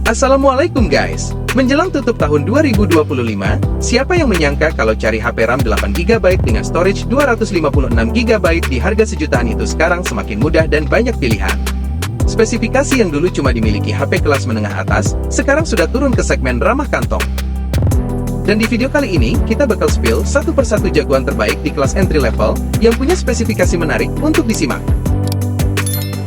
Assalamualaikum guys. Menjelang tutup tahun 2025, siapa yang menyangka kalau cari HP RAM 8GB dengan storage 256GB di harga sejutaan itu sekarang semakin mudah dan banyak pilihan. Spesifikasi yang dulu cuma dimiliki HP kelas menengah atas, sekarang sudah turun ke segmen ramah kantong. Dan di video kali ini, kita bakal spill satu persatu jagoan terbaik di kelas entry level yang punya spesifikasi menarik untuk disimak.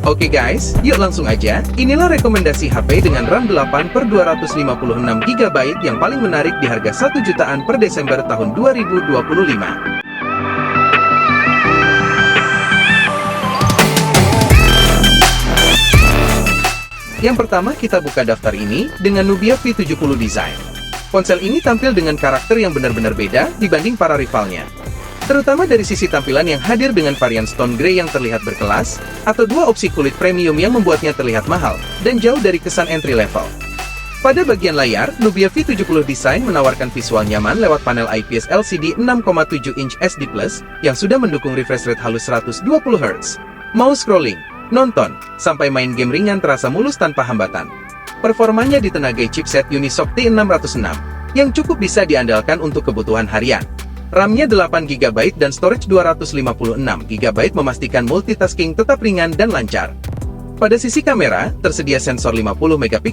Oke guys, yuk langsung aja. Inilah rekomendasi HP dengan RAM 8/256GB yang paling menarik di harga 1 jutaan per Desember tahun 2025. Yang pertama kita buka daftar ini dengan Nubia V70 Design. Ponsel ini tampil dengan karakter yang benar-benar beda dibanding para rivalnya. Terutama dari sisi tampilan yang hadir dengan varian Stone Grey yang terlihat berkelas, atau dua opsi kulit premium yang membuatnya terlihat mahal, dan jauh dari kesan entry level. Pada bagian layar, Nubia V70 Design menawarkan visual nyaman lewat panel IPS LCD 6,7 inch SD+, yang sudah mendukung refresh rate halus 120Hz. Mau scrolling, nonton, sampai main game ringan terasa mulus tanpa hambatan. Performanya ditenagai chipset Unisoc T606, yang cukup bisa diandalkan untuk kebutuhan harian. RAM-nya 8GB dan storage 256GB memastikan multitasking tetap ringan dan lancar. Pada sisi kamera, tersedia sensor 50MP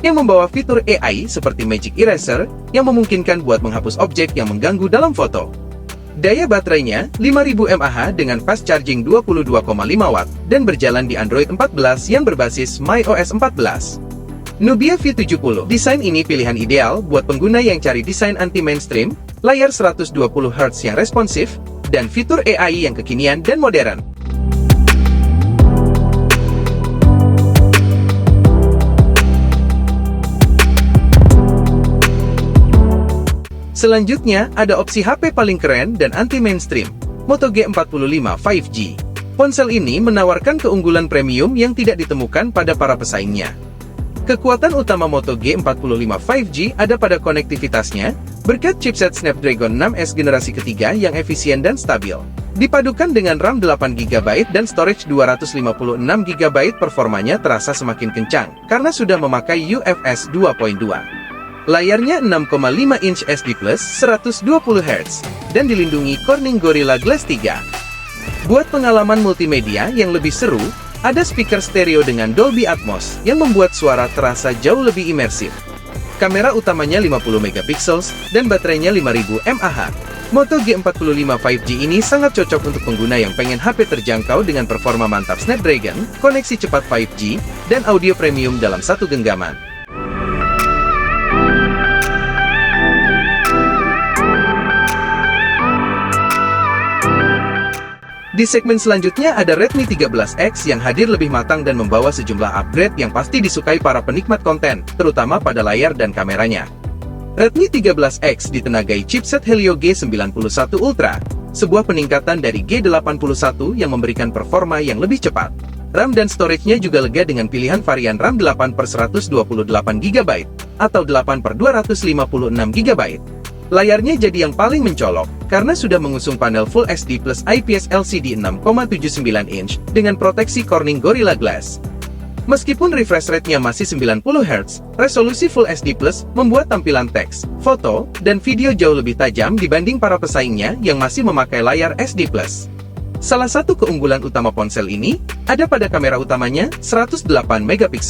yang membawa fitur AI seperti Magic Eraser yang memungkinkan buat menghapus objek yang mengganggu dalam foto. Daya baterainya 5000 mAh dengan fast charging 22,5W dan berjalan di Android 14 yang berbasis MyOS 14. Nubia V70 Design ini pilihan ideal buat pengguna yang cari desain anti-mainstream, layar 120Hz yang responsif, dan fitur AI yang kekinian dan modern. Selanjutnya, ada opsi HP paling keren dan anti-mainstream, Moto G45 5G. Ponsel ini menawarkan keunggulan premium yang tidak ditemukan pada para pesaingnya. Kekuatan utama Moto G45 5G ada pada konektivitasnya, berkat chipset Snapdragon 6S generasi ketiga yang efisien dan stabil. Dipadukan dengan RAM 8GB dan storage 256GB, performanya terasa semakin kencang, karena sudah memakai UFS 2.2. Layarnya 6,5 inch SD+, 120Hz, dan dilindungi Corning Gorilla Glass 3. Buat pengalaman multimedia yang lebih seru, ada speaker stereo dengan Dolby Atmos yang membuat suara terasa jauh lebih imersif. Kamera utamanya 50MP dan baterainya 5000 mAh. Moto G45 5G ini sangat cocok untuk pengguna yang pengen HP terjangkau dengan performa mantap Snapdragon, koneksi cepat 5G, dan audio premium dalam satu genggaman. Di segmen selanjutnya ada Redmi 13X yang hadir lebih matang dan membawa sejumlah upgrade yang pasti disukai para penikmat konten, terutama pada layar dan kameranya. Redmi 13X ditenagai chipset Helio G91 Ultra, sebuah peningkatan dari G81 yang memberikan performa yang lebih cepat. RAM dan storage-nya juga lega dengan pilihan varian RAM 8/128GB atau 8/256GB. Layarnya jadi yang paling mencolok, karena sudah mengusung panel Full HD Plus IPS LCD 6,79 inch dengan proteksi Corning Gorilla Glass. Meskipun refresh rate-nya masih 90Hz, resolusi Full HD Plus membuat tampilan teks, foto, dan video jauh lebih tajam dibanding para pesaingnya yang masih memakai layar SD Plus. Salah satu keunggulan utama ponsel ini, ada pada kamera utamanya, 108MP.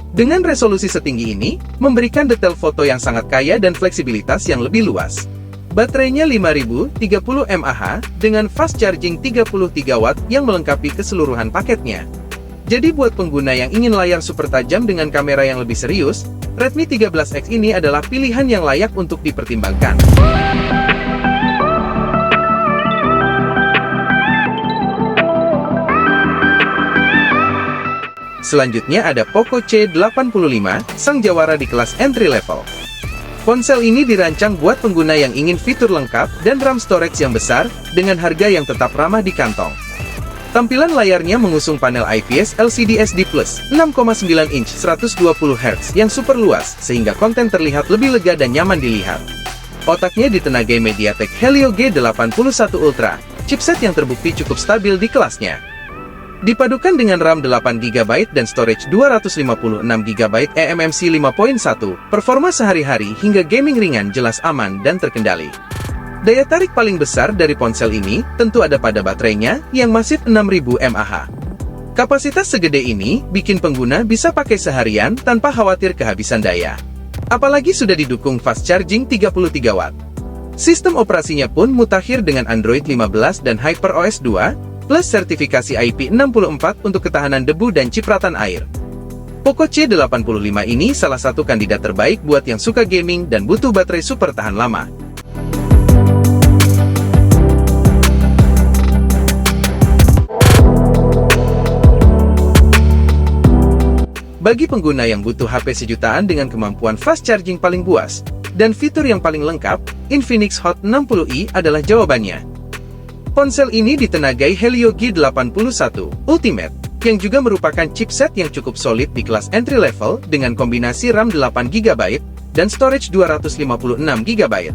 Dengan resolusi setinggi ini, memberikan detail foto yang sangat kaya dan fleksibilitas yang lebih luas. Baterainya 5030 mAh dengan fast charging 33W yang melengkapi keseluruhan paketnya. Jadi buat pengguna yang ingin layar super tajam dengan kamera yang lebih serius, Redmi 13X ini adalah pilihan yang layak untuk dipertimbangkan. Selanjutnya ada Poco C85, sang jawara di kelas entry level. Ponsel ini dirancang buat pengguna yang ingin fitur lengkap dan RAM storage yang besar, dengan harga yang tetap ramah di kantong. Tampilan layarnya mengusung panel IPS LCD SD+, 6,9 inch 120Hz yang super luas, sehingga konten terlihat lebih lega dan nyaman dilihat. Otaknya ditenagai MediaTek Helio G81 Ultra, chipset yang terbukti cukup stabil di kelasnya. Dipadukan dengan RAM 8GB dan storage 256GB eMMC 5.1, performa sehari-hari hingga gaming ringan jelas aman dan terkendali. Daya tarik paling besar dari ponsel ini tentu ada pada baterainya yang masif 6000 mAh. Kapasitas segede ini bikin pengguna bisa pakai seharian tanpa khawatir kehabisan daya. Apalagi sudah didukung fast charging 33 Watt. Sistem operasinya pun mutakhir dengan Android 15 dan HyperOS 2, plus sertifikasi IP64 untuk ketahanan debu dan cipratan air. Poco C85 ini salah satu kandidat terbaik buat yang suka gaming dan butuh baterai super tahan lama. Bagi pengguna yang butuh HP sejutaan dengan kemampuan fast charging paling buas dan fitur yang paling lengkap, Infinix Hot 60i adalah jawabannya. Ponsel ini ditenagai Helio G81 Ultimate, yang juga merupakan chipset yang cukup solid di kelas entry level dengan kombinasi RAM 8GB dan storage 256GB.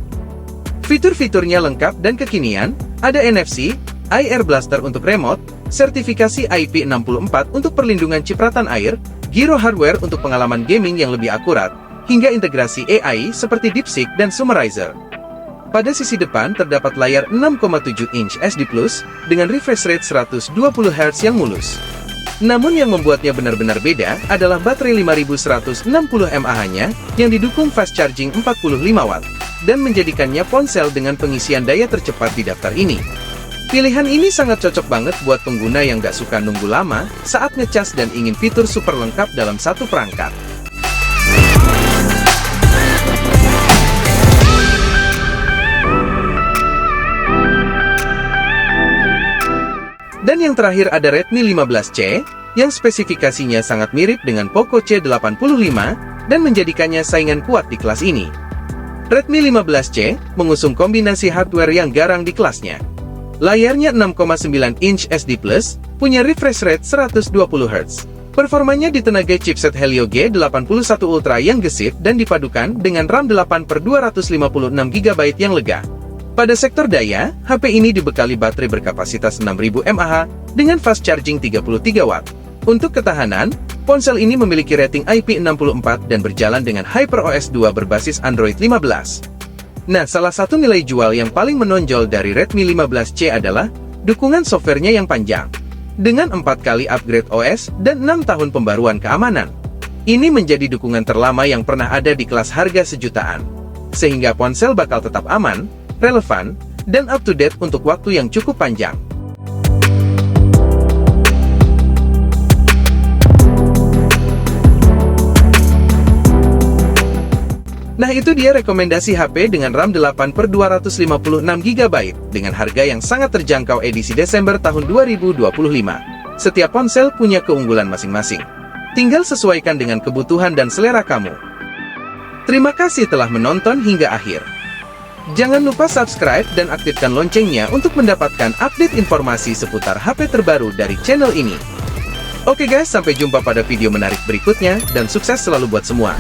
Fitur-fiturnya lengkap dan kekinian, ada NFC, Air Blaster untuk remote, sertifikasi IP64 untuk perlindungan cipratan air, gyro hardware untuk pengalaman gaming yang lebih akurat, hingga integrasi AI seperti DeepSeek dan Summarizer. Pada sisi depan terdapat layar 6,7 inch SD Plus dengan refresh rate 120Hz yang mulus. Namun yang membuatnya benar-benar beda adalah baterai 5160 mAh-nya yang didukung fast charging 45 Watt dan menjadikannya ponsel dengan pengisian daya tercepat di daftar ini. Pilihan ini sangat cocok banget buat pengguna yang gak suka nunggu lama saat ngecas dan ingin fitur super lengkap dalam satu perangkat. Dan yang terakhir ada Redmi 15C, yang spesifikasinya sangat mirip dengan Poco C85 dan menjadikannya saingan kuat di kelas ini. Redmi 15C mengusung kombinasi hardware yang garang di kelasnya. Layarnya 6,9 inch SD+, punya refresh rate 120Hz. Performanya ditenagai chipset Helio G81 Ultra yang gesit dan dipadukan dengan RAM 8/256GB yang lega. Pada sektor daya, HP ini dibekali baterai berkapasitas 6000 mAh dengan fast charging 33 Watt. Untuk ketahanan, ponsel ini memiliki rating IP64 dan berjalan dengan HyperOS 2 berbasis Android 15. Nah, salah satu nilai jual yang paling menonjol dari Redmi 15C adalah dukungan softwarenya yang panjang. Dengan 4 kali upgrade OS dan 6 tahun pembaruan keamanan. Ini menjadi dukungan terlama yang pernah ada di kelas harga sejutaan. Sehingga ponsel bakal tetap aman, relevan, dan up-to-date untuk waktu yang cukup panjang. Nah, itu dia rekomendasi HP dengan RAM 8/256GB dengan harga yang sangat terjangkau edisi Desember tahun 2025. Setiap ponsel punya keunggulan masing-masing. Tinggal sesuaikan dengan kebutuhan dan selera kamu. Terima kasih telah menonton hingga akhir. Jangan lupa subscribe dan aktifkan loncengnya untuk mendapatkan update informasi seputar HP terbaru dari channel ini. Oke guys, sampai jumpa pada video menarik berikutnya, dan sukses selalu buat semua.